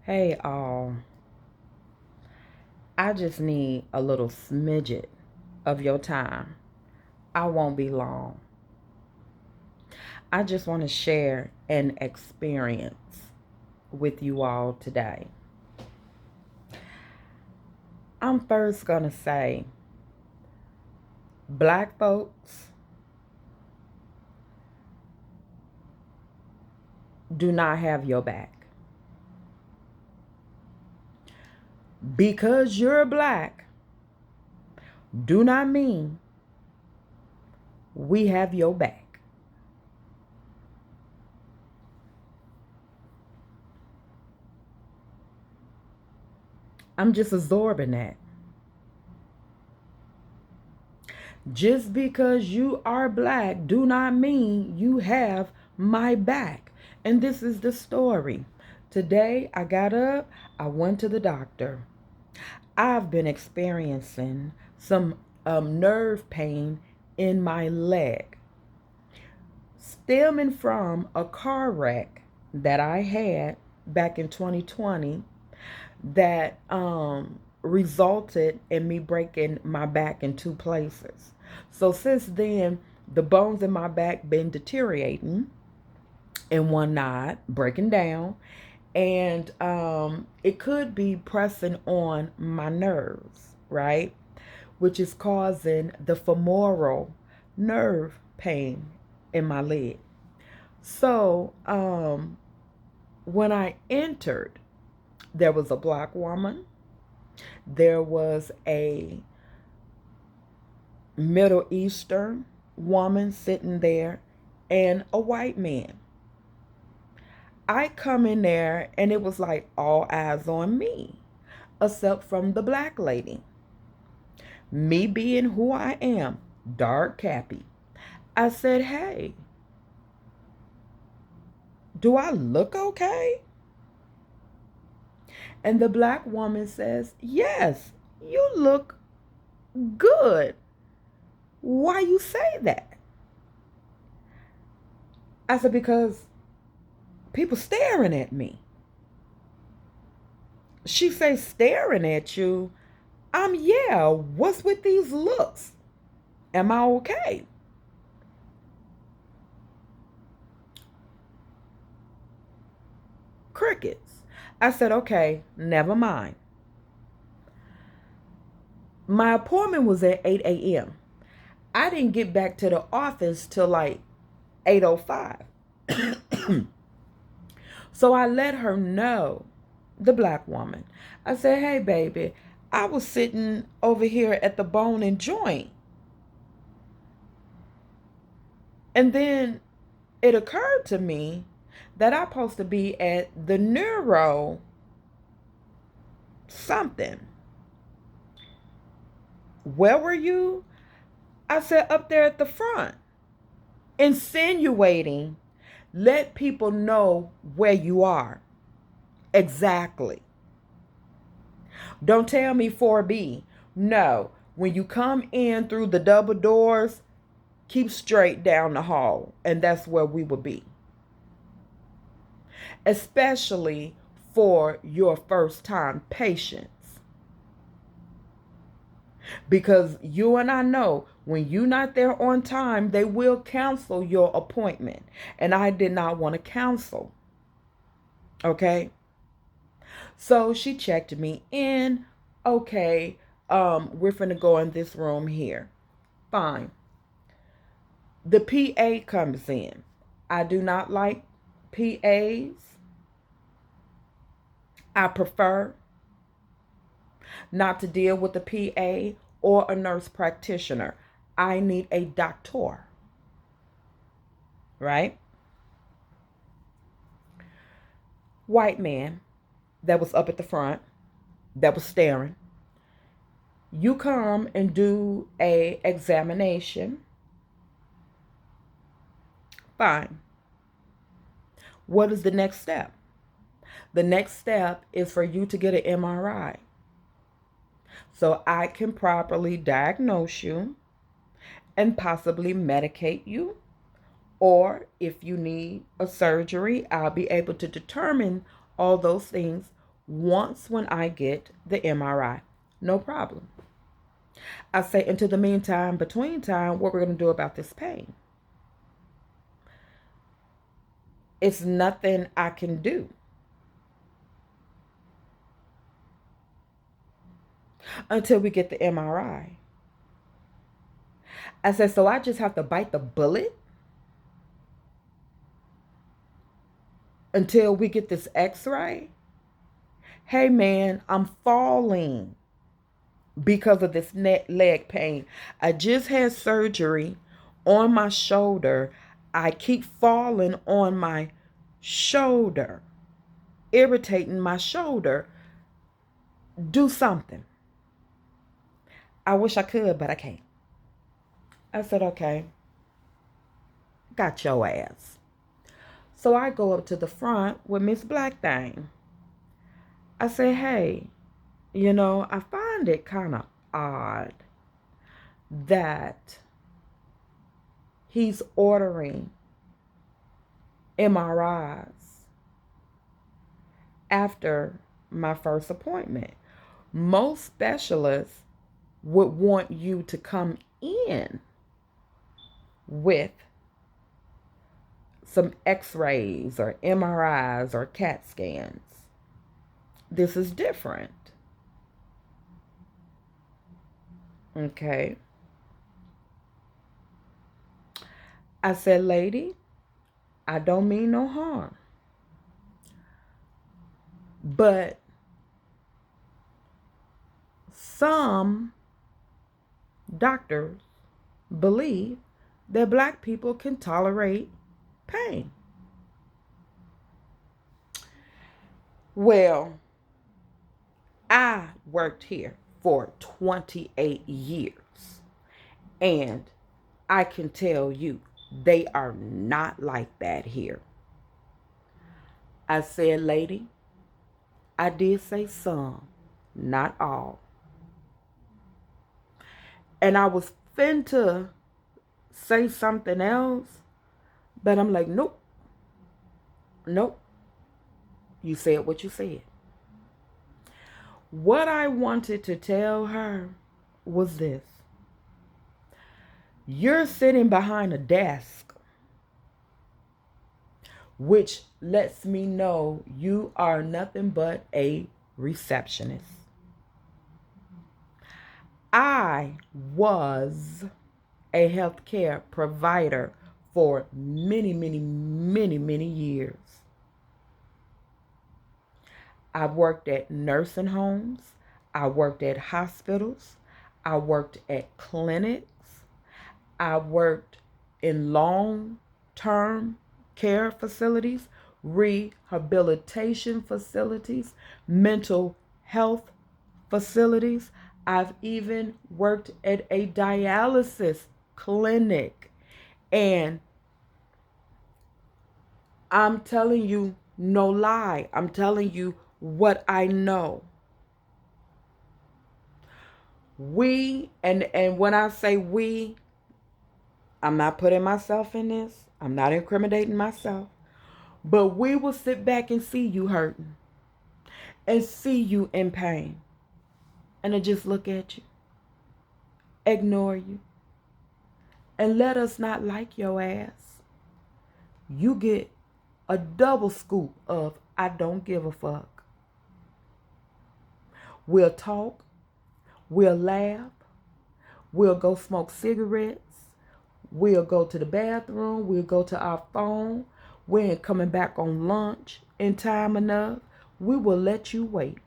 Hey, all. I just need a little smidget of your time. I won't be long. I just want to share an experience with you all today. I'm first going to say, Black folks do not have your back. Because you're black, do not mean we have your back. I'm just absorbing that. Just because you are black do not mean you have my back. And this is the story. Today I got up, I went to the doctor. I've been experiencing some nerve pain in my leg, stemming from a car wreck that I had back in 2020 that resulted in me breaking my back in two places. So since then, the bones in my back been deteriorating and one not breaking down, and it could be pressing on my nerves, right? Which is causing the femoral nerve pain in my leg. So when I entered, there was a black woman, there was a Middle Eastern woman sitting there, and a white man. I come in there and it was like all eyes on me, except from the black lady. Me being who I am, dark cappy. I said, hey, do I look okay? And the black woman says, yes, you look good. Why you say that? I said, because people staring at me. She say staring at you. Yeah, what's with these looks? Am I okay? Crickets. I said, okay, never mind. My appointment was at 8 a.m. I didn't get back to the office till like 8:05. So I let her know, the black woman. I said, hey, baby, I was sitting over here at the Bone and Joint. And then it occurred to me that I'm supposed to be at the neuro something. Where were you? I said, up there at the front, insinuating, let people know where you are. Exactly. Don't tell me 4B. No, when you come in through the double doors, keep straight down the hall, and that's where we will be. Especially for your first time patients. Because you and I know when you're not there on time, they will cancel your appointment. And I did not want to cancel. Okay? So she checked me in. Okay, we're finna go in this room here. Fine. The PA comes in. I do not like PAs. I prefer not to deal with a PA or a nurse practitioner. I need a doctor. Right? White man that was up at the front, that was staring. You come and do a examination. Fine. What is the next step? The next step is for you to get an MRI so I can properly diagnose you and possibly medicate you. Or if you need a surgery, I'll be able to determine all those things once when I get the MRI. No problem. I say, into the meantime, between time, what we're going to do about this pain? It's nothing I can do until we get the MRI. I said, so I just have to bite the bullet until we get this x-ray? Hey man, I'm falling because of this leg pain. I just had surgery on my shoulder. I keep falling on my shoulder, irritating my shoulder. Do something. I wish I could, but I can't. I said, okay, got your ass. So I go up to the front with Miss Black Thing. I say, hey, I find it kind of odd that he's ordering MRIs after my first appointment. Most specialists would want you to come in with some x-rays or MRIs or CAT scans. This is different. Okay. I said, lady, I don't mean no harm. But some doctors believe that black people can tolerate pain. Well, I worked here for 28 years, and I can tell you they are not like that here. I said, lady, I did say some, not all. And I was finna say something else, but I'm like, nope. You said what you said. What I wanted to tell her was this. You're sitting behind a desk, which lets me know you are nothing but a receptionist. I was a healthcare provider for many, many, many, many years. I worked at nursing homes. I worked at hospitals. I worked at clinics. I worked in long-term care facilities, rehabilitation facilities, mental health facilities. I've even worked at a dialysis clinic. And I'm telling you, no lie. I'm telling you what I know. We, and when I say we, I'm not putting myself in this. I'm not incriminating myself. But we will sit back and see you hurting and see you in pain. And then just look at you, ignore you, and let us not like your ass. You get a double scoop of I don't give a fuck. We'll talk. We'll laugh. We'll go smoke cigarettes. We'll go to the bathroom. We'll go to our phone. We ain't coming back on lunch in time enough. We will let you wait.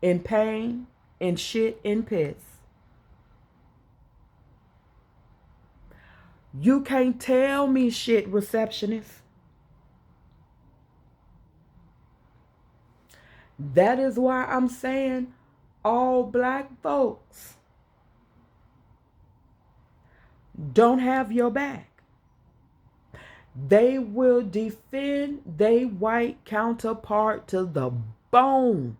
In pain, in shit, in piss. You can't tell me shit, receptionist. That is why I'm saying all black folks don't have your back. They will defend their white counterpart to the bone.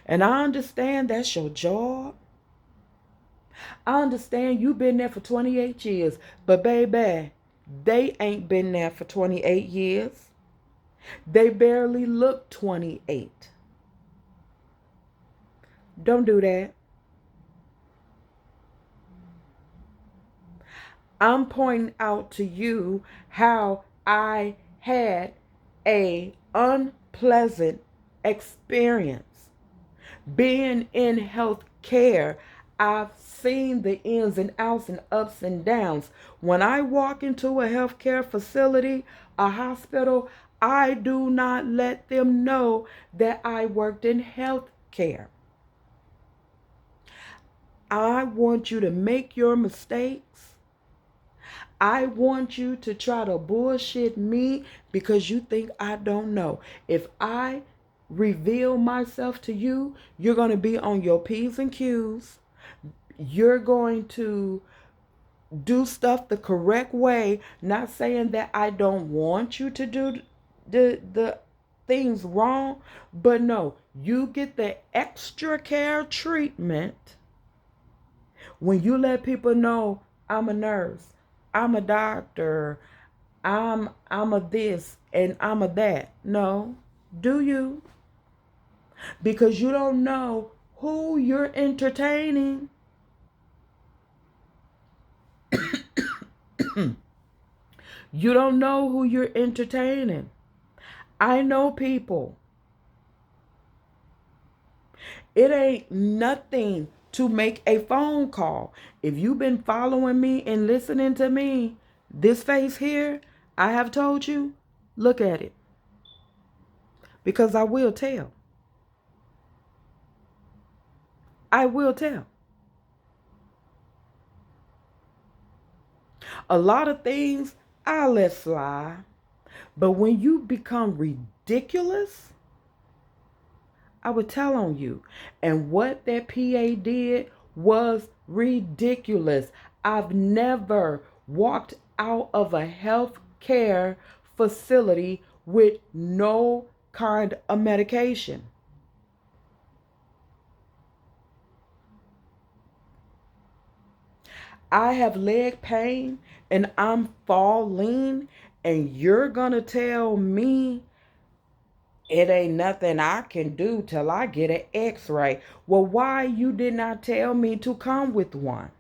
And I understand that's your job. I understand you've been there for 28 years. But baby, they ain't been there for 28 years. They barely look 28. Don't do that. I'm pointing out to you how I had a unpleasant experience being in health care. I've seen the ins and outs and ups and downs. When I walk into a healthcare facility, a hospital, I do not let them know that I worked in health care. I want you to make your mistakes. I want you to try to bullshit me because you think I don't know. If I reveal myself to you, you're going to be on your P's and Q's. You're going to do stuff the correct way. Not saying that I don't want you to do the things wrong, but no, you get the extra care treatment when you let people know I'm a nurse, I'm a doctor, I'm a this and I'm a that. No, do you? Because you don't know who you're entertaining. You don't know who you're entertaining. I know people. It ain't nothing to make a phone call. If you've been following me and listening to me, this face here, I have told you, look at it. Because I will tell. I will tell. A lot of things I let slide. But when you become ridiculous, I would tell on you. And what that PA did was ridiculous. I've never walked out of a health care facility with no kind of medication. I have leg pain and I'm falling, and you're gonna tell me it ain't nothing I can do till I get an x-ray. Well, why you did not tell me to come with one?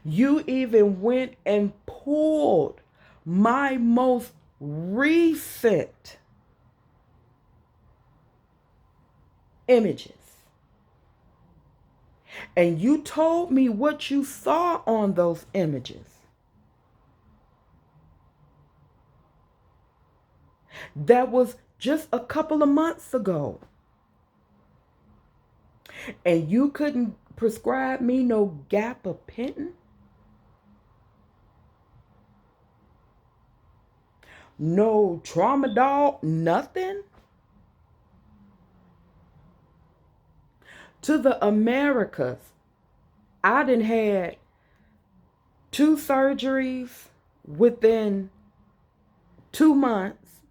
You even went and pulled my most recent images. And you told me what you saw on those images. That was just a couple of months ago. And you couldn't prescribe me no gabapentin? No tramadol? Nothing? To the Americas, I done had 2 surgeries within 2 months.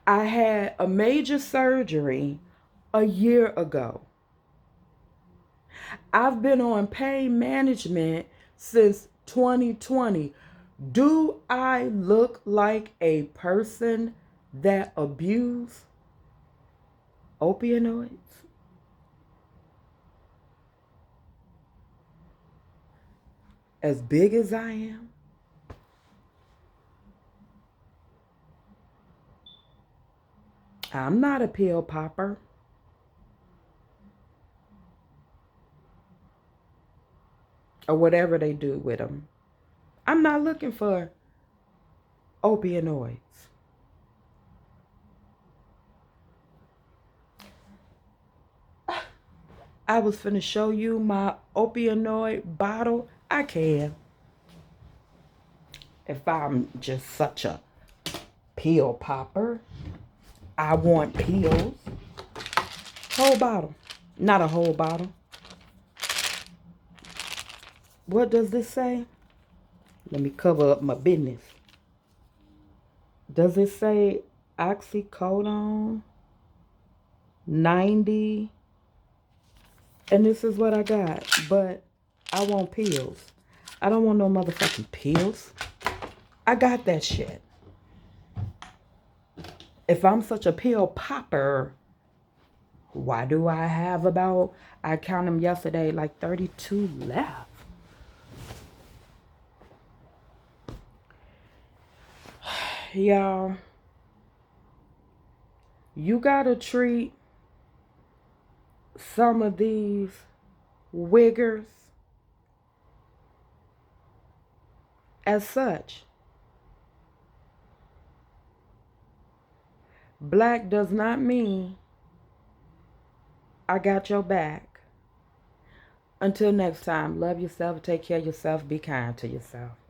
I had a major surgery a year ago. I've been on pain management since 2020. Do I look like a person that abused opioids? As big as I am? I'm not a pill popper. Or whatever they do with them. I'm not looking for opioids. I was finna show you my opioid bottle. I can. If I'm just such a pill popper. I want pills. Whole bottle. Not a whole bottle. What does this say? Let me cover up my business. Does it say oxycodone 90? And this is what I got. But I want pills. I don't want no motherfucking pills. I got that shit. If I'm such a pill popper, why do I have about, I counted them yesterday, like 32 left? Y'all, you gotta treat some of these wiggers as such. Black does not mean I got your back. Until next time, love yourself, take care of yourself, be kind to yourself.